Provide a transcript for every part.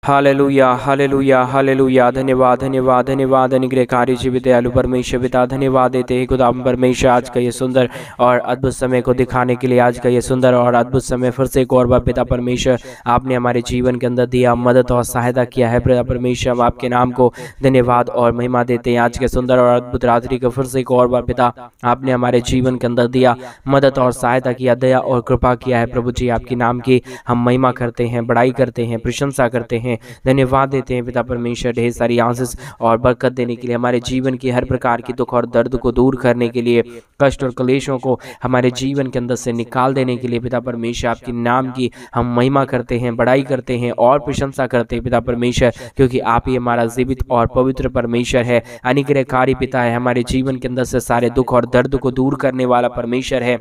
Hallelujah hallelujah hallelujah. धन्यवाद धन्यवाद धन्यवाद। अनुग्रहकारी जीवित दयालु परमेश्वर पिता, धन्यवाद देते हैं खुदा परमेश्वर आज का ये सुंदर और अद्भुत समय को दिखाने के लिए। आज का ये सुंदर और अद्भुत समय फिर से एक और बार पिता परमेश्वर आपने हमारे जीवन के अंदर दिया, मदद और सहायता किया है। पिता परमेश्वर हम आपके नाम को धन्यवाद और महिमा देते हैं। आज के सुंदर और अद्भुत रात्रि को फिर से एक और बार पिता आपने हमारे जीवन के अंदर दिया, मदद और सहायता किया, दया और कृपा किया है। प्रभु जी आपके नाम की हम महिमा करते हैं, बड़ाई करते हैं, प्रशंसा करते हैं, धन्यवाद देते हैं पिता परमेश्वर। ढेर सारी आशीष और बरकत देने के लिए, हमारे जीवन की हर प्रकार की दुख और दर्द को दूर करने के लिए, कष्ट और क्लेशों को हमारे जीवन के अंदर से निकाल देने के लिए पिता परमेश्वर आपके नाम की हम महिमा करते हैं, बड़ाई करते हैं और प्रशंसा करते हैं पिता परमेश्वर, क्योंकि आप ही हमारा जीवित और पवित्र परमेश्वर है, अनुग्रहकारी पिता है, हमारे जीवन के अंदर से सारे दुख और दर्द को दूर करने वाला परमेश्वर है।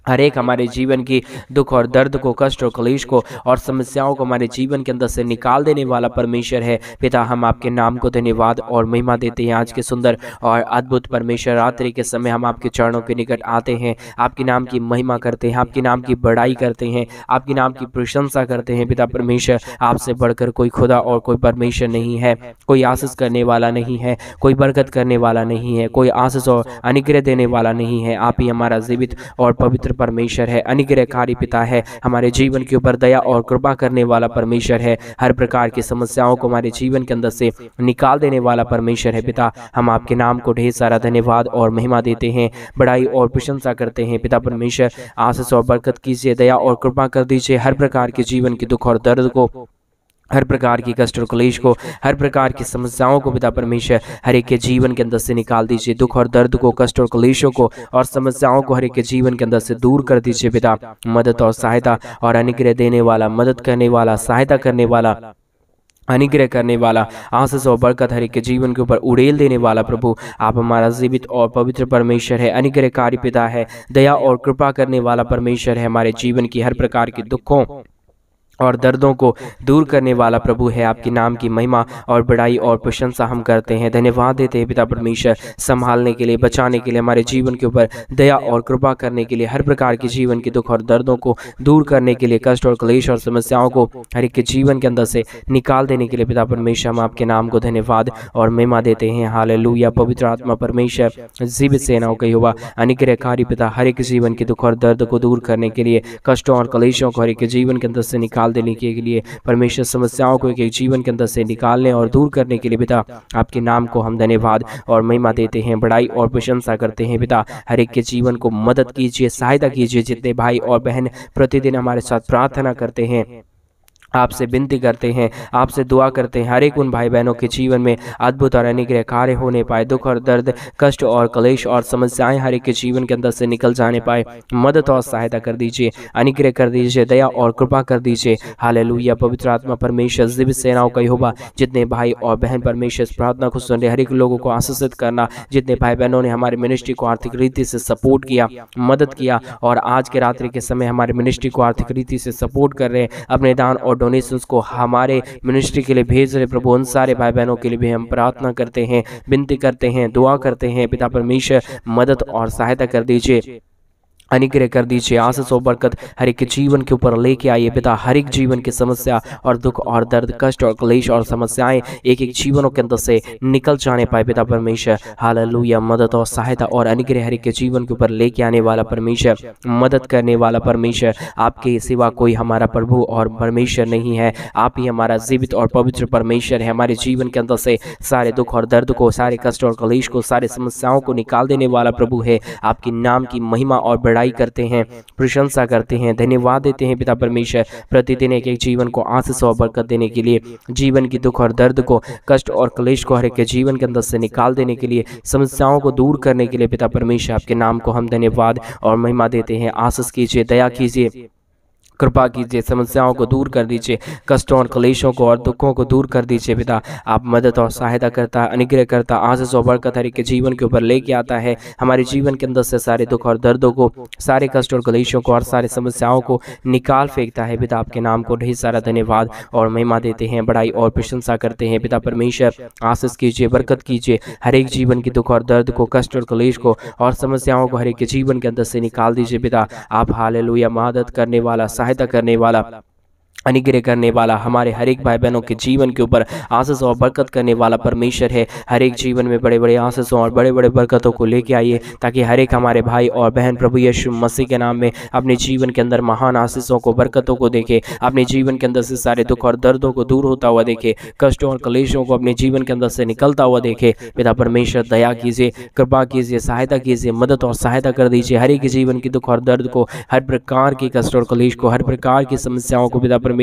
हर एक हमारे जीवन की दुख और दर्द को, कष्ट और क्लेश को और समस्याओं को हमारे जीवन के अंदर से निकाल देने वाला परमेश्वर है। पिता हम आपके नाम को धन्यवाद और महिमा देते हैं। आज के सुंदर और अद्भुत परमेश्वर रात्रि के समय हम आपके चरणों के निकट आते हैं, आपके नाम की महिमा करते हैं, आपके नाम की बड़ाई करते हैं, आपके नाम की प्रशंसा करते हैं। पिता परमेश्वर आपसे बढ़कर कोई खुदा और कोई परमेश्वर नहीं है, कोई आशीष करने वाला नहीं है, कोई बरकत करने वाला नहीं है, कोई आशीष और अनुग्रह देने वाला नहीं है। आप ही हमारा जीवित और पवित्र परमेश्वर है, अनुग्रहकारी पिता है, हमारे जीवन के ऊपर दया और कृपा करने वाला परमेश्वर है, हर प्रकार की समस्याओं को हमारे जीवन के अंदर से निकाल देने वाला परमेश्वर है। पिता हम आपके नाम को ढेर सारा धन्यवाद और महिमा देते हैं, बड़ाई और प्रशंसा करते हैं। पिता परमेश्वर आशीष और बरकत कीजिए, दया और कृपा कर दीजिए, हर प्रकार के जीवन के दुख और दर्द को, हर प्रकार की कष्ट और क्लेश को, हर प्रकार की समस्याओं को पिता परमेश्वर हर एक के जीवन के अंदर से निकाल दीजिए। दुख और दर्द को, कष्ट और क्लेशों को और समस्याओं को हर एक के जीवन के अंदर से दूर कर दीजिए। पिता मदद और सहायता और अनुग्रह देने वाला, मदद करने वाला, सहायता करने वाला, अनुग्रह करने वाला, आशीष और बरकत हर एक के जीवन के ऊपर उड़ेल देने वाला प्रभु आप हमारा जीवित और पवित्र परमेश्वर है, अनुग्रहकारी पिता है, दया और कृपा करने वाला परमेश्वर है, हमारे जीवन की हर प्रकार के दुखों और दर्दों को दूर करने वाला प्रभु है। आपके नाम की महिमा और बड़ाई और प्रशंसा हम करते हैं, धन्यवाद देते हैं पिता परमेश्वर संभालने के लिए, बचाने के लिए, हमारे जीवन के ऊपर दया और कृपा करने के लिए, हर प्रकार के जीवन के दुख और दर्दों को दूर करने के लिए, कष्ट और क्लेश और समस्याओं को हर एक के जीवन के अंदर से निकाल देने के लिए पिता परमेश्वर हम आपके नाम को धन्यवाद और महिमा देते हैं। हालेलुया। पवित्र आत्मा परमेश्वर जीवित सेनाओं का यहोवा, अनुग्रहकारी पिता हर एक जीवन के दुख और दर्द को दूर करने के लिए, कष्टों और क्लेशों को हर एक के जीवन के अंदर से निकाल देने के लिए, परमेश्वर समस्याओं को एक जीवन के अंदर से निकालने और दूर करने के लिए पिता आपके नाम को हम धन्यवाद और महिमा देते हैं, बड़ाई और प्रशंसा करते हैं। पिता हर एक के जीवन को मदद कीजिए, सहायता कीजिए। जितने भाई और बहन प्रतिदिन हमारे साथ प्रार्थना करते हैं, आपसे विनती करते हैं, आपसे दुआ करते हैं, हर एक उन भाई बहनों के जीवन में अद्भुत और अनुग्रह कार्य होने पाए, दुख और दर्द, कष्ट और क्लेश और समस्याएं हर एक के जीवन के अंदर से निकल जाने पाए, मदद और सहायता कर दीजिए, अनुग्रह कर दीजिए, दया और कृपा कर दीजिए। हालेलुया। पवित्र आत्मा परमेश्वर जीवित सेनाओं का यहोवा, जितने भाई और बहन परमेश्वर प्रार्थना को सुन रहे हर एक लोगों को आशीषित करना, जितने भाई बहनों ने हमारे मिनिस्ट्री को आर्थिक रीति से सपोर्ट किया, मदद किया और आज के रात्रि के समय हमारे मिनिस्ट्री को आर्थिक रीति से सपोर्ट कर रहे हैं, अपने दान और डोनेशंस को हमारे मिनिस्ट्री के लिए भेज रहे प्रभु, उन सारे भाई बहनों के लिए भी हम प्रार्थना करते हैं, विनती करते हैं, दुआ करते हैं। पिता परमेश्वर मदद और सहायता कर दीजिए, अनुग्रह कर दीजिए, आशीष और बरकत हर एक के जीवन के ऊपर लेके आइए। पिता हर एक जीवन की समस्या और दुख और दर्द, कष्ट और क्लेश और समस्याएं एक एक जीवनों के अंदर से निकल जाने पाए पिता परमेश्वर। हालेलुया। मदद और सहायता और अनुग्रह हर एक के जीवन के ऊपर लेके आने वाला परमेश्वर, मदद करने वाला परमेश्वर, आपके सिवा कोई हमारा प्रभु और परमेश्वर नहीं है। आप ही हमारा जीवित और पवित्र परमेश्वर है, हमारे जीवन के अंदर से सारे दुख और दर्द को, सारे कष्ट और क्लेश को, सारे समस्याओं को निकाल देने वाला प्रभु है। आपके नाम की महिमा और बड़ाई करते हैं, प्रशंसा करते हैं, धन्यवाद देते हैं पिता परमेश्वर प्रतिदिन एक एक जीवन को आशीष और बरकत देने के लिए, जीवन की दुख और दर्द को, कष्ट और क्लेश को हर एक के जीवन के अंदर से निकाल देने के लिए, समस्याओं को दूर करने के लिए पिता परमेश्वर आपके नाम को हम धन्यवाद और महिमा देते हैं। आशीष कीजिए, दया कीजिए, कृपा कीजिए, समस्याओं को दूर कर दीजिए, कष्टों और क्लेशों को और दुखों को दूर कर दीजिए। पिता आप मदद और सहायता करता, अनुग्रह करता, आशीष और बरकत हर एक के जीवन के ऊपर लेके आता है, हमारे जीवन के अंदर से सारे दुख और दर्दों को, सारे कष्ट और क्लेशों को और सारे समस्याओं को निकाल फेंकता है। पिता आपके नाम को ढेर सारा धन्यवाद और महिमा देते हैं, बड़ाई और प्रशंसा करते हैं। पिता परमेश्वर आशीष कीजिए, बरकत कीजिए, हर एक जीवन की दुख और दर्द को, कष्ट और क्लेश को और समस्याओं को हर एक के जीवन के अंदर से निकाल दीजिए। पिता आप हालेलुया मदद करने वाला, सहायता करने वाला, अनुग्रह करने वाला, हमारे हर एक भाई बहनों के जीवन के ऊपर आशीष और बरकत करने वाला परमेश्वर है। हर एक जीवन में बड़े बड़े आशीषों और बड़े बड़े बरकतों को लेके आइए, ताकि हर एक हमारे भाई और बहन प्रभु यीशु मसीह के नाम में अपने जीवन के अंदर महान आशीषों को, बरकतों को देखे, अपने जीवन के अंदर से सारे दुख और दर्दों को दूर होता हुआ देखे, कष्टों और क्लेशों को अपने जीवन के अंदर से निकलता हुआ देखे। पिता परमेश्वर दया कीजिए, कृपा कीजिए, सहायता कीजिए, मदद और सहायता कर दीजिए। हर एक जीवन की दुख और दर्द को, हर प्रकार की कष्ट और क्लेश को, हर प्रकार की समस्याओं को पिता परमेश्वर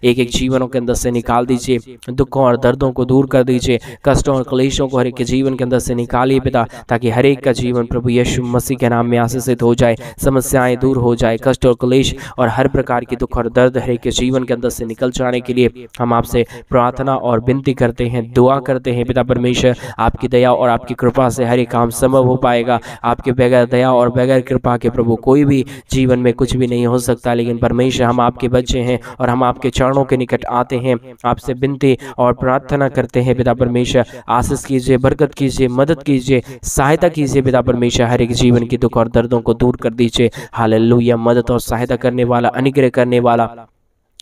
एक एक जीवनों के अंदर से निकाल दीजिए। दुखों और दर्दों को दूर कर दीजिए, कष्टों और क्लेशों को हर एक के जीवन के अंदर से निकालिए पिता, ताकि हर एक का जीवन प्रभु यीशु मसीह के नाम में आशीषित हो जाए, समस्याएं दूर हो जाए, कष्ट और क्लेश और हर प्रकार की दुख और दर्द हर एक के जीवन के अंदर से निकल जाने के लिए हम आपसे प्रार्थना और विनती करते हैं, दुआ करते हैं। पिता परमेश्वर, आपकी दया और आपकी कृपा से हर एक काम संभव हो पाएगा। आपके बगैर दया और बगैर कृपा के प्रभु कोई भी जीवन में कुछ भी नहीं हो सकता। लेकिन परमेश्वर, हम आपके बच्चे हैं और हम आपके चरणों के निकट आते हैं, आपसे विनती और प्रार्थना करते हैं। पिता परमेश्वर, आशीष कीजिए, बरकत कीजिए, मदद कीजिए, सहायता कीजिए। पिता परमेश्वर, हर एक जीवन की दुख और दर्दों को दूर कर दीजिए। हालेलुया। मदद और सहायता करने वाला, अनुग्रह करने वाला,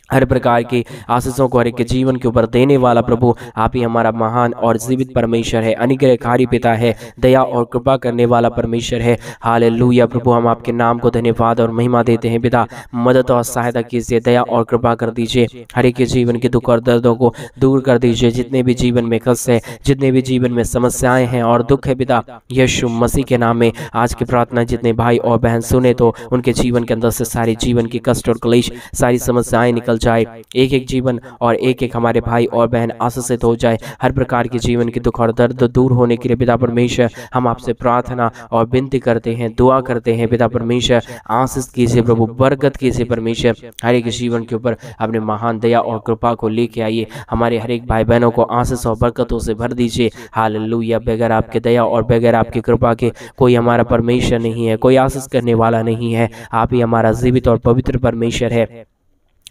हर प्रकार की आशीषों को हर एक के जीवन के ऊपर देने वाला प्रभु, आप ही हमारा महान और जीवित परमेश्वर है, अनुग्रहकारी पिता है, दया और कृपा करने वाला परमेश्वर है। हालेलुया। प्रभु, हम आपके नाम को धन्यवाद और महिमा देते हैं। पिता, मदद और सहायता कीजिए, दया और कृपा कर दीजिए, हर एक के जीवन के दुख और दर्दों को दूर कर दीजिए। जितने भी जीवन में कष्ट है, जितने भी जीवन में समस्याएं हैं और दुख है, पिता यीशु मसीह के नाम में आज की प्रार्थना जितने भाई और बहन सुने, तो उनके जीवन के अंदर से सारी जीवन की कष्ट और क्लेश, सारी समस्याएं निकल जाए। एक एक जीवन और एक एक हमारे भाई और बहन आशीषित हो जाए। हर प्रकार के जीवन के दुख और दर्द दूर होने के लिए पिता परमेश्वर, हम आपसे प्रार्थना और विनती करते हैं, दुआ करते हैं। पिता परमेश्वर, आशीष कीजिए प्रभु, बरकत कीजिए परमेश्वर, हर एक जीवन के ऊपर अपने महान दया और कृपा को लेके आइए। हमारे हर एक भाई बहनों को आशीष और बरकतों से भर दीजिए। हालेलुया। बगैर आपके दया और बगैर आपकी कृपा के कोई हमारा परमेश्वर नहीं है, कोई आशीष करने वाला नहीं है। आप ही हमारा जीवित और पवित्र परमेश्वर है,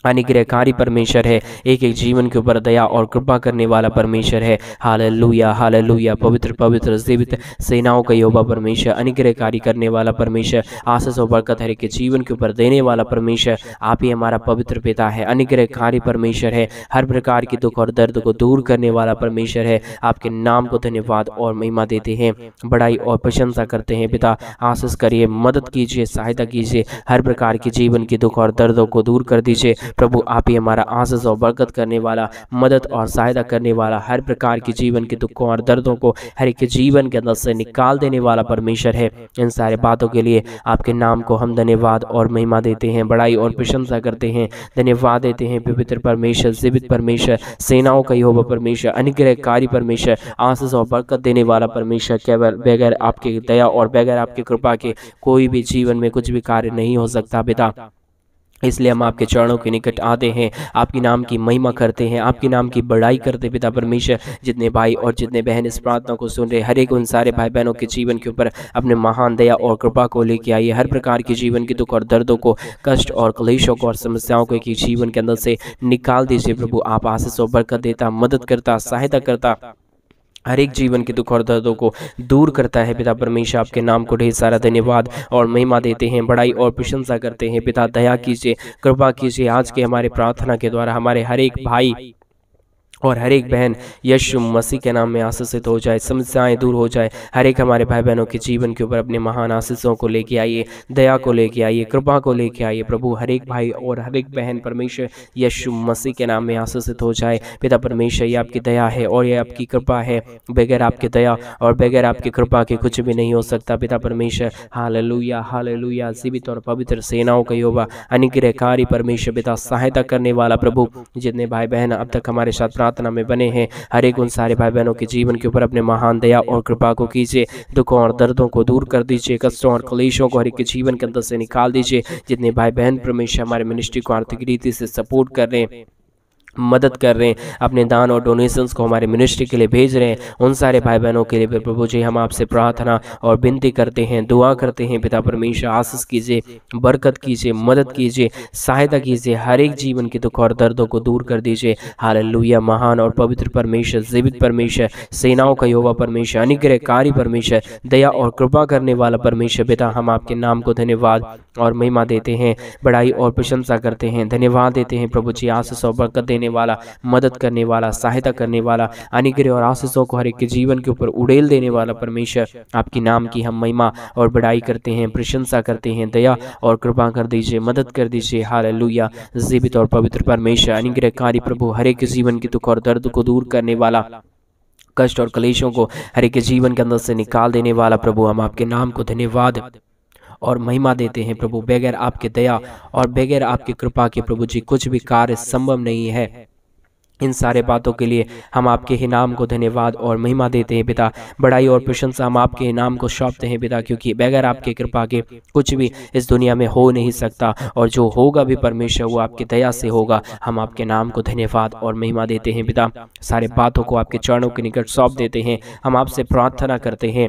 अनुग्रहकारी परमेश्वर है, एक एक जीवन के ऊपर दया और कृपा करने वाला परमेश्वर है। Hallelujah, hallelujah. पवित्र पवित्र जीवित सेनाओं का यहोवा परमेश्वर, अनुग्रहकारी करने वाला परमेश्वर, आशीष और बरकत हर एक के जीवन के ऊपर देने वाला परमेश्वर, आप ही हमारा पवित्र पिता है, अनुग्रहकारी परमेश्वर है, हर प्रकार की दुख और दर्द को दूर करने वाला परमेश्वर है। आपके नाम को धन्यवाद और महिमा देते हैं, बड़ाई और प्रशंसा करते हैं। पिता, आशीष करिए, मदद कीजिए, सहायता कीजिए, हर प्रकार के जीवन की दुख और दर्दों को दूर कर दीजिए। प्रभु, आप ही हमारा आशीष और बरकत करने वाला, मदद और सहायता करने वाला, हर प्रकार की जीवन के दुखों और दर्दों को हर एक के जीवन के अंदर से निकाल देने वाला परमेश्वर है। इन सारे बातों के लिए आपके नाम को हम धन्यवाद और महिमा देते हैं, बड़ाई और प्रशंसा करते हैं, धन्यवाद देते हैं। पवित्र परमेश्वर, जीवित परमेश्वर, सेनाओं का यहोवा परमेश्वर, अनुग्रहकारी परमेश्वर, आशीष और बरकत देने वाला परमेश्वर, केवल बगैर आपके दया और बगैर आपकी कृपा के कोई भी जीवन में कुछ भी कार्य नहीं हो सकता। पिता, इसलिए हम आपके चरणों के निकट आते हैं, आपके नाम की महिमा करते हैं, आपके नाम की बड़ाई करते हैं। पिता परमेश्वर, जितने भाई और जितने बहन इस प्रार्थना को सुन रहे, हर एक उन सारे भाई बहनों के जीवन के ऊपर अपने महान दया और कृपा को लेके आइए। हर प्रकार के जीवन के दुख और दर्दों को, कष्ट और क्लेशों को और समस्याओं को एक जीवन के अंदर से निकाल दीजिए। प्रभु, आप आशीष और बरकत देता, मदद करता, सहायता करता, हर एक जीवन के दुख और दर्दों को दूर करता है। पिता परमेश्वर, आपके नाम को ढेर सारा धन्यवाद और महिमा देते हैं, बड़ाई और प्रशंसा करते हैं। पिता, दया कीजिए, कृपा कीजिए, आज के हमारे प्रार्थना के द्वारा हमारे हर एक भाई और हर एक बहन यीशु मसीह के नाम में आशीषित हो जाए, समस्याएं दूर हो जाए। हर एक हमारे भाई बहनों के जीवन के ऊपर अपने महान आशीषों को लेके आइए, दया को लेके आइए, कृपा को लेके आइए। प्रभु, हर एक भाई और हर एक बहन परमेश्वर यीशु मसीह के नाम में आशीषित हो जाए। पिता परमेश्वर, ये आपकी दया है और ये आपकी कृपा है, बगैर आपकी दया और बगैर आपकी कृपा के कुछ भी नहीं हो सकता। पिता परमेश्वर, हालेलुया, हालेलुया। जीवित और पवित्र सेनाओं का यहोवा, अनुग्रहकारी परमेश्वर, पिता सहायता करने वाला प्रभु, जितने भाई बहन अब तक हमारे साथ प्रार्थना में बने हैं, हर एक उन सारे भाई बहनों के जीवन के ऊपर अपने महान दया और कृपा को कीजिए, दुखों और दर्दों को दूर कर दीजिए, कष्टों और क्लेशों को हर एक के जीवन के अंदर से निकाल दीजिए। जितने भाई बहन परमेश्वर हमारे मिनिस्ट्री को आर्थिक रीति से सपोर्ट कर रहे हैं, मदद कर रहे हैं, अपने दान और डोनेशंस को हमारे मिनिस्ट्री के लिए भेज रहे हैं, उन सारे भाई बहनों के लिए भी प्रभु जी हम आपसे प्रार्थना और विनती करते हैं, दुआ करते हैं। पिता परमेश्वर आशीष कीजिए, बरकत कीजिए, मदद कीजिए, सहायता कीजिए, हर एक जीवन के दुख और दर्दों को दूर कर दीजिए। हालेलुया। महान और पवित्र परमेश्वर, जीवित परमेश्वर, सेनाओं का यहोवा परमेश्वर, अनुग्रहकारी परमेश्वर, दया और कृपा करने वाला परमेश्वर, पिता हम आपके नाम को धन्यवाद और महिमा देते हैं, बड़ाई और प्रशंसा करते हैं, धन्यवाद देते हैं प्रभु जी। आशीष और बरकत देने वाला, मदद करने वाला, सहायता करने वाला, अनुग्रह और आशीषों को हर एक के जीवन के ऊपर उड़ेल देने वाला परमेश्वर, आपकी नाम की हम महिमा और बड़ाई करते हैं, प्रशंसा करते हैं। दया और कृपा कर दीजिए, मदद कर दीजिए। हालेलुया। जीवित और पवित्र परमेश्वर, अनुग्रहकारी प्रभु, हर एक के जीवन की दुख और दर्द को दूर करने वाला, कष्ट और क्लेशों को हर एक के जीवन के अंदर से निकाल देने वाला प्रभु, हम आपके नाम को धन्यवाद और महिमा देते हैं प्रभु। बगैर आपके दया और बगैर आपकी कृपा के प्रभु जी कुछ भी कार्य संभव नहीं है। इन सारे बातों के लिए हम आपके ही नाम को धन्यवाद और महिमा देते हैं पिता। बड़ाई और प्रशंसा हम आपके ही नाम को सौंपते हैं पिता, क्योंकि बगैर आपके कृपा के कुछ भी इस दुनिया में हो नहीं सकता, और जो होगा भी परमेश्वर वो आपकी दया से होगा। हम आपके नाम को धन्यवाद और महिमा देते हैं पिता। सारे बातों को आपके चरणों के निकट सौंप देते हैं। हम आपसे प्रार्थना करते हैं,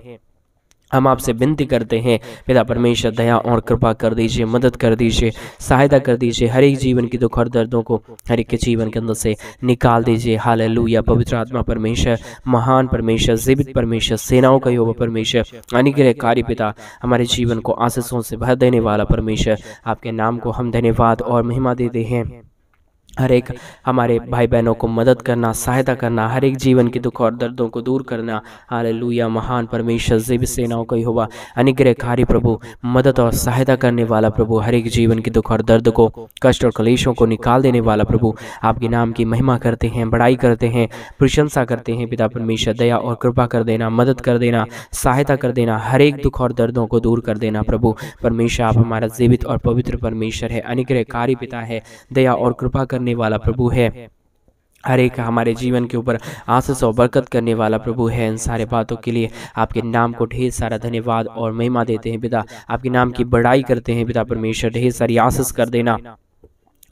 हम आपसे विनती करते हैं पिता परमेश्वर, दया और कृपा कर दीजिए, मदद कर दीजिए, सहायता कर दीजिए, हर एक जीवन की दुख और दर्दों को हर एक के जीवन के अंदर से निकाल दीजिए। हालेलुया। पवित्र आत्मा परमेश्वर, महान परमेश्वर, जीवित परमेश्वर, सेनाओं का यहोवा परमेश्वर, अनुग्रहकारी पिता, हमारे जीवन को आशीषों से भर देने वाला परमेश्वर, आपके नाम को हम धन्यवाद और महिमा देते हैं। हर एक हमारे भाई बहनों को मदद करना, सहायता करना, हर एक जीवन के दुख और दर्दों को दूर करना। हालेलुया। महान परमेश्वर, जीवित सेनाओं का यहोवा, अनुग्रहकारी प्रभु, मदद और सहायता करने वाला प्रभु, हर एक जीवन के दुख और दर्द को, कष्ट और क्लेशों को निकाल देने वाला प्रभु, आपके नाम की महिमा करते हैं, बड़ाई करते हैं, प्रशंसा करते हैं पिता परमेश्वर। दया और कृपा कर देना, मदद कर देना, सहायता कर देना, हर एक दुख और दर्दों को दूर कर देना प्रभु परमेश्वर। आप हमारा जीवित और पवित्र परमेश्वर है, अनुग्रहकारी पिता है, दया और कृपा करने वाला प्रभु है, हर एक हमारे जीवन के ऊपर आशीष और बरकत करने वाला प्रभु है। इन सारे बातों के लिए आपके नाम को ढेर सारा धन्यवाद और महिमा देते हैं पिता। आपके नाम की बड़ाई करते हैं पिता परमेश्वर। ढेर सारी आशीष कर देना,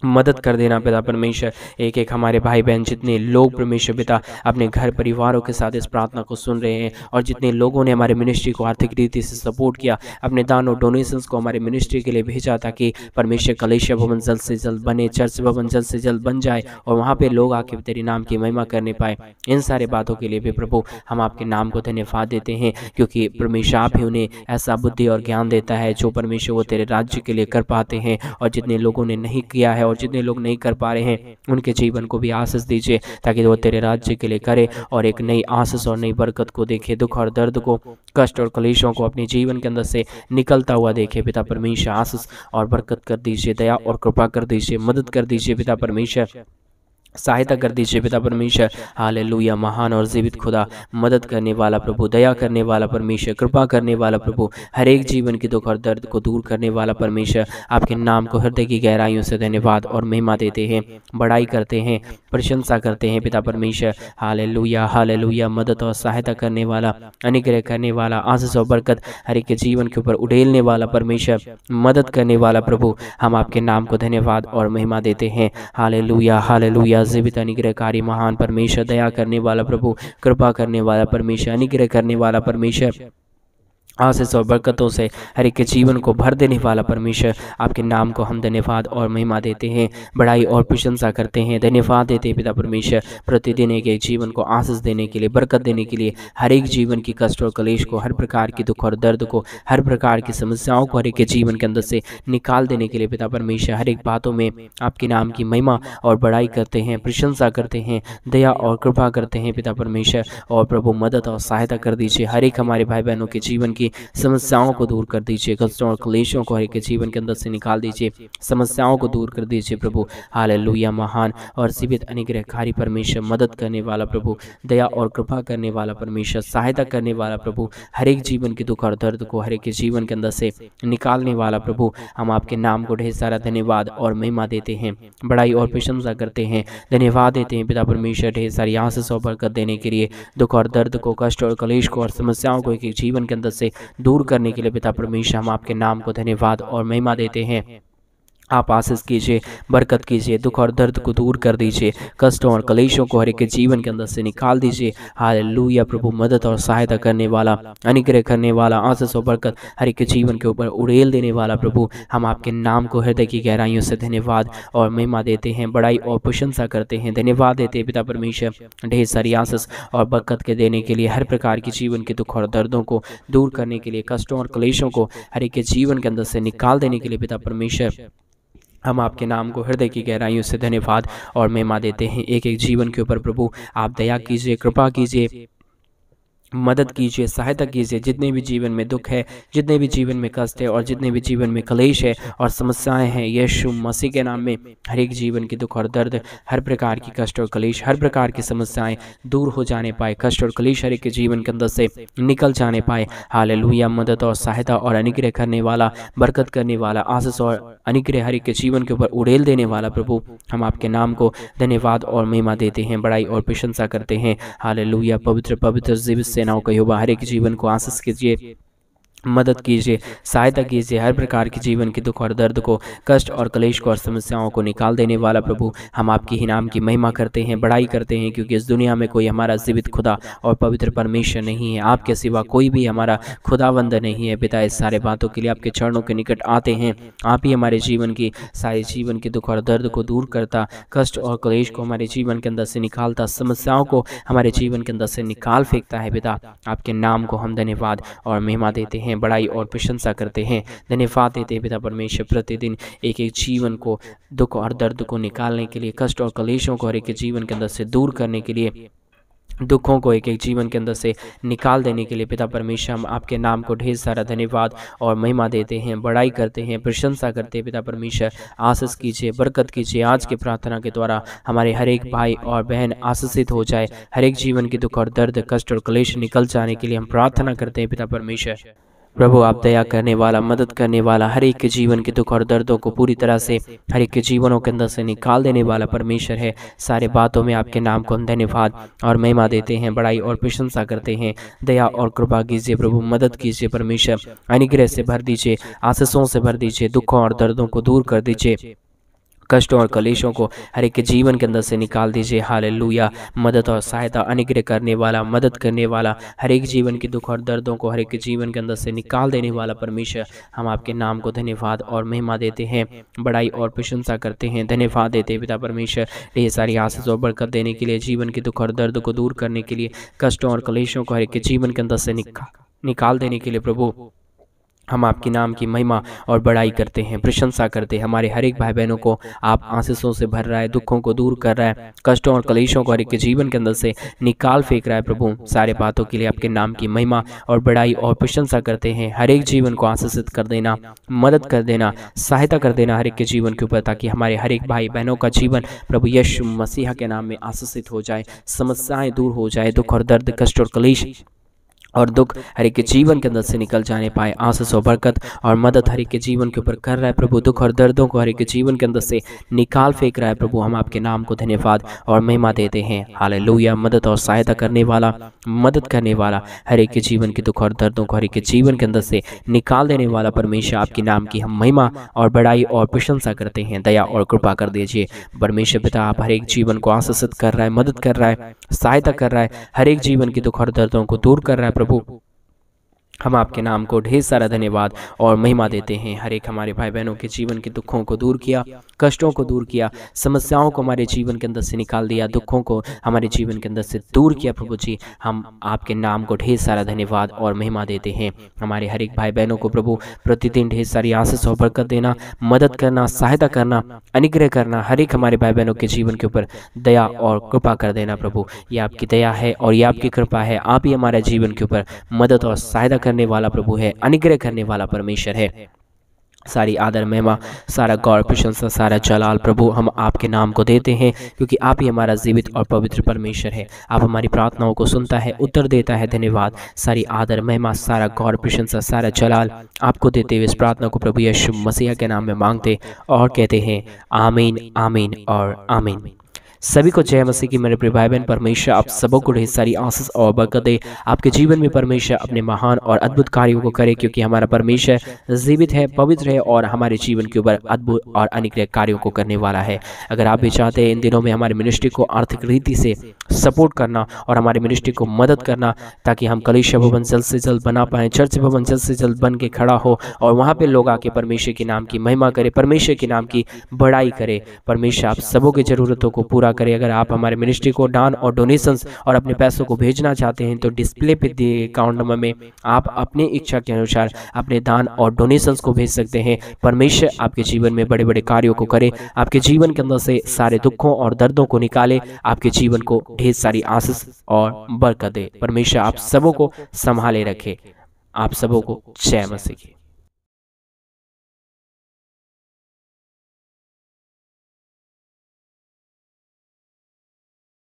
मदद कर देना पिता परमेश्वर। एक एक हमारे भाई बहन जितने लोग परमेश्वर पिता अपने घर परिवारों के साथ इस प्रार्थना को सुन रहे हैं, और जितने लोगों ने हमारे मिनिस्ट्री को आर्थिक रीति से सपोर्ट किया, अपने दान और डोनेशंस को हमारे मिनिस्ट्री के लिए भेजा, ताकि परमेश्वर कलेशिया भवन जल्द से जल्द बने, चर्च भवन जल्द से जल्द बन जाए, और वहाँ पे लोग आके तेरे नाम की महिमा करने पाए। इन सारे बातों के लिए भी प्रभु हम आपके नाम को धन्यवाद देते हैं, क्योंकि परमेश्वर आप ही उन्हें ऐसा बुद्धि और ज्ञान देता है जो परमेश्वर वो तेरे राज्य के लिए कर पाते हैं। और जितने लोगों ने नहीं किया है और जितने लोग नहीं कर पा रहे हैं, उनके जीवन को भी आशीष दीजिए, ताकि वो तेरे राज्य के लिए करे और एक नई आशीष और नई बरकत को देखे, दुख और दर्द को, कष्ट और क्लेशों को अपने जीवन के अंदर से निकलता हुआ देखे। पिता परमेश्वर आशीष और बरकत कर दीजिए, दया और कृपा कर दीजिए, मदद कर दीजिए पिता परमेश्वर, सहायता कर दीजिए पिता परमेश्वर। हालेलुया। महान और जीवित खुदा, मदद करने वाला प्रभु, दया करने वाला परमेश्वर, कृपा करने वाला प्रभु, हर एक जीवन के दुख और दर्द को दूर करने वाला परमेश्वर, आपके नाम को हृदय की गहराइयों से धन्यवाद और महिमा देते हैं, बड़ाई करते हैं, प्रशंसा करते हैं पिता परमेश्वर। हालेलुया। हालेलुया। मदद और सहायता करने वाला, अनुग्रह करने वाला, आशीष और बरकत हर एक के जीवन के ऊपर उड़ेलने वाला परमेश्वर, मदद करने वाला प्रभु, हम आपके नाम को धन्यवाद और महिमा देते हैं। हालेलुया। हालेलुया। जीवित अनुग्रहकारी महान परमेश्वर, दया करने वाला प्रभु, कृपा करने वाला परमेश्वर, अनुग्रह करने वाला परमेश्वर, आशीष और बरकतों से हर एक के जीवन को भर देने वाला परमेश्वर, आपके नाम को हम धन्यवाद और महिमा देते हैं, बड़ाई और प्रशंसा करते हैं, धन्यवाद देते हैं पिता परमेश्वर। प्रतिदिन एक एक जीवन को आशीष देने के लिए, बरकत देने के लिए, हर एक जीवन की कष्ट और कलेश को, हर प्रकार की दुख और दर्द को, हर प्रकार की समस्याओं को हर एक के जीवन के अंदर से निकाल देने के लिए पिता परमेश्वर, हर एक बातों में आपके नाम की महिमा और बड़ाई करते हैं, प्रशंसा करते हैं, दया और कृपा करते हैं पिता परमेश्वर। और प्रभु मदद और सहायता कर दीजिए, हर एक हमारे भाई बहनों के जीवन की समस्याओं को दूर कर दीजिए, कष्टों और क्लेशों को हर एक के जीवन के अंदर से निकाल दीजिए, समस्याओं को दूर कर दीजिए प्रभु। हालेलुया। महान और जीवित अनुग्रहकारी परमेश्वर, मदद करने वाला प्रभु, दया और कृपा करने वाला परमेश्वर, सहायता करने वाला प्रभु, हर एक जीवन के दुख और दर्द को हर एक के जीवन के अंदर से निकालने वाला प्रभु, हम आपके नाम को ढेर सारा धन्यवाद और महिमा देते हैं, बड़ाई और प्रशंसा करते हैं, धन्यवाद देते हैं पिता परमेश्वर, ढेर सारी आशीष और बरकत देने के लिए, दुख और दर्द को, कष्ट और क्लेश को और समस्याओं को एक एक जीवन के अंदर से दूर करने के लिए पिता परमेश्वर, हम आपके नाम को धन्यवाद और महिमा देते हैं। आप आशीष कीजिए, बरकत कीजिए, दुख और दर्द को दूर कर दीजिए, कष्टों और कलेशों को हर एक के जीवन के अंदर से निकाल दीजिए। हालेलुया प्रभु, मदद और सहायता करने वाला, अनुग्रह करने वाला, आशीष और बरकत हर एक के जीवन के ऊपर उड़ेल देने वाला प्रभु, हम आपके नाम को हृदय की गहराइयों से धन्यवाद और महिमा देते हैं, बड़ाई और प्रशंसा करते हैं। धन्यवाद देते हैं पिता परमेश्वर, ढेर सारी आशीष और बरकत के देने के लिए, हर प्रकार की जीवन के दुख और दर्दों को दूर करने के लिए, कष्टों और कलेशों को हर एक के जीवन के अंदर से निकाल देने के लिए पिता परमेश्वर, हम आपके नाम को हृदय की गहराइयों से धन्यवाद और महिमा देते हैं। एक एक जीवन के ऊपर प्रभु आप दया कीजिए, कृपा कीजिए, मदद कीजिए, सहायता कीजिए। जितने भी जीवन में दुख है, जितने भी जीवन में कष्ट है और जितने भी जीवन में कलेश है और समस्याएं हैं, यीशु मसीह के नाम में हर एक जीवन की दुख और दर्द, हर प्रकार की कष्ट और कलेश, हर प्रकार की समस्याएं दूर हो जाने पाए, कष्ट और कलेश हर एक के जीवन के अंदर से निकल जाने पाए। हालेलुया, मदद और सहायता और अनुग्रह करने वाला, बरकत करने वाला, आशीष और अनुग्रह हर एक के जीवन के ऊपर उड़ेल देने वाला प्रभु, हम आपके नाम को धन्यवाद और महिमा देते हैं, बड़ाई और प्रशंसा करते हैं। हालेलुया, पवित्र पवित्र जीवित सेनाओं का यहोवा हर एक जीवन को आशीष कीजिए, मदद कीजिए, सहायता कीजिए, हर प्रकार के जीवन के दुख और दर्द को, कष्ट और कलेश को और समस्याओं को निकाल देने वाला प्रभु, हम आपकी ही नाम की महिमा करते हैं, बड़ाई करते हैं, क्योंकि इस दुनिया में कोई हमारा जीवित खुदा और पवित्र परमेश्वर नहीं है, आपके सिवा कोई भी हमारा खुदावंद नहीं है। पिता, इस सारे बातों के लिए आपके चरणों के निकट आते हैं। आप ही हमारे जीवन की सारे जीवन के दुख और दर्द को दूर करता, कष्ट और कलेश को हमारे जीवन के अंदर से निकालता, समस्याओं को हमारे जीवन के अंदर से निकाल फेंकता है। पिता, आपके नाम को हम धन्यवाद और महिमा देते हैं, बड़ाई और प्रशंसा करते हैं, धन्यवाद देते हैं पिता परमेश्वर। प्रतिदिन एक एक जीवन को, दुख और दर्द को निकालने के लिए, कष्ट और कलेशों को हर एक जीवन के अंदर से दूर करने के लिए, दुखों को एक एक जीवन के अंदर से निकाल देने के लिए पिता परमेश्वर, हम आपके नाम को ढेर सारा धन्यवाद और महिमा देते हैं, बड़ाई करते हैं, प्रशंसा करते हैं। पिता परमेश्वर, आशीष कीजिए, बरकत कीजिए। आज के प्रार्थना के द्वारा हमारे हर एक भाई और बहन आशीषित हो जाए, हर एक जीवन के दुख और दर्द, कष्ट और क्लेश निकल जाने के लिए हम प्रार्थना करते हैं। पिता परमेश्वर प्रभु, आप दया करने वाला, मदद करने वाला, हर एक के जीवन के दुख और दर्दों को पूरी तरह से हर एक के जीवनों के अंदर से निकाल देने वाला परमेश्वर है। सारे बातों में आपके नाम को हम धन्यवाद और महिमा देते हैं, बड़ाई और प्रशंसा करते हैं। दया और कृपा कीजिए प्रभु, मदद कीजिए परमेश्वर, अनुग्रह से भर दीजिए, आशीषों से भर दीजिए, दुखों और दर्दों को दूर कर दीजिए, कष्टों और कलेशों को हर एक के जीवन के अंदर से निकाल दीजिए। हालेलुया, मदद और सहायता, अनुग्रह करने वाला, मदद करने वाला, हर एक जीवन के दुख और दर्दों को हर एक के जीवन के अंदर से निकाल देने वाला परमेश्वर, हम आपके नाम को धन्यवाद और महिमा देते हैं, बड़ाई और प्रशंसा करते हैं। धन्यवाद देते हैं पिता परमेश्वर, ये सारी आशीष और बरकत देने के लिए, जीवन के दुख और दर्द को दूर करने के लिए, कष्टों और कलेशों को हर एक के जीवन के अंदर से निकाल देने के लिए प्रभु, हम आपके नाम की महिमा और बड़ाई करते हैं, प्रशंसा करते हैं। हमारे हर एक भाई बहनों को आप आशीषों से भर रहा है, दुखों को दूर कर रहा है, कष्टों और कलेशों को हर एक के जीवन के अंदर से निकाल फेंक रहा है प्रभु। सारे बातों के लिए आपके नाम की महिमा और बड़ाई और प्रशंसा करते हैं। हर एक जीवन को आशीषित कर देना, मदद कर देना, सहायता कर देना हर एक के जीवन के ऊपर, ताकि हमारे हर एक भाई बहनों का जीवन प्रभु यीशु मसीह के नाम में आशीषित हो जाए, समस्याएं दूर हो जाए, दुख और दर्द, कष्ट और कलेश और दुख हर एक के जीवन के अंदर से निकल जाने पाए। आशीष और बरकत और मदद हर एक के जीवन के ऊपर कर रहा है प्रभु, दुख और दर्दों को हर एक के जीवन के अंदर से निकाल फेंक रहा है प्रभु। हम आपके नाम को धन्यवाद और महिमा देते हैं। हालेलुया, मदद और सहायता करने वाला, मदद करने वाला, हर एक के जीवन के दुख और दर्दों को हर एक के जीवन के अंदर से निकाल देने वाला परमेश्वर, आपके नाम की हम महिमा और बड़ाई और प्रशंसा करते हैं। दया और कृपा कर दीजिए परमेश्वर पिता, आप हर एक जीवन को आशीषित कर रहा है, मदद कर रहा है, सहायता कर रहा है, हर एक जीवन के दुख और दर्दों को दूर कर रहा है प्रभु। हम आपके नाम को ढेर सारा धन्यवाद और महिमा देते हैं। हर एक हमारे भाई बहनों के जीवन के दुखों को दूर किया, कष्टों को दूर किया, समस्याओं को हमारे जीवन के अंदर से निकाल दिया, दुखों को हमारे जीवन के अंदर से दूर किया प्रभु जी। हम आपके नाम को ढेर सारा धन्यवाद और महिमा देते हैं। हमारे हर एक भाई बहनों को प्रभु प्रतिदिन ढेर सारी आशीष और बरकत देना, मदद करना, सहायता करना, अनुग्रह करना, हर एक हमारे भाई बहनों के जीवन के ऊपर दया और कृपा कर देना प्रभु। ये आपकी दया है और ये आपकी कृपा है। आप ही हमारे जीवन के ऊपर मदद और सहायता करने वाला प्रभु है, अनुग्रह करने वाला परमेश्वर है। सारी आदर महिमा, सारा गौर प्रशंसा, सारा जलाल प्रभु हम आपके नाम को देते हैं, क्योंकि आप ही हमारा जीवित और पवित्र परमेश्वर है। आप हमारी प्रार्थनाओं को सुनता है, उत्तर देता है। धन्यवाद। सारी आदर महिमा, सारा गौर प्रशंसा, सारा जलाल आपको देते हुए इस प्रार्थना को प्रभु यीशु मसीह के नाम में मांगते और कहते हैं आमीन, आमीन और आमीन। सभी को जय मसीह की मेरे प्रिय भाई बहन। परमेश्वर आप सबों को ढेर सारी आशीष और बरकत दे। आपके जीवन में परमेश्वर अपने महान और अद्भुत कार्यों को करे, क्योंकि हमारा परमेश्वर जीवित है, पवित्र है और हमारे जीवन के ऊपर अद्भुत और अनुग्रह कार्यों को करने वाला है। अगर आप भी चाहते हैं इन दिनों में हमारे मिनिस्ट्री को आर्थिक रीति से सपोर्ट करना और हमारे मिनिस्ट्री को मदद करना, ताकि हम कलीसिया भवन जल्द से जल्द बना पाएँ, चर्च भवन जल्द से जल्द बन के खड़ा हो और वहाँ पे लोग आके परमेश्वर के नाम की महिमा करे, परमेश्वर के नाम की बड़ाई करे। परमेश्वर आप सबों की ज़रूरतों को पूरा करे। अगर आप हमारे मिनिस्ट्री को दान और डोनेशंस और अपने पैसों को भेजना चाहते हैं तो डिस्प्ले पे दिए अकाउंट नंबर में आप अपनी इच्छा के अनुसार अपने दान और डोनेशंस को भेज सकते हैं। परमेश्वर आपके जीवन में बड़े बड़े कार्यों को करे, आपके जीवन के अंदर से सारे दुखों और दर्दों को निकाले, आपके जीवन को ढेर सारी आशीष और बरकत दे। परमेश्वर आप सबों को संभाले रखे। आप सबों को जय मसीह की।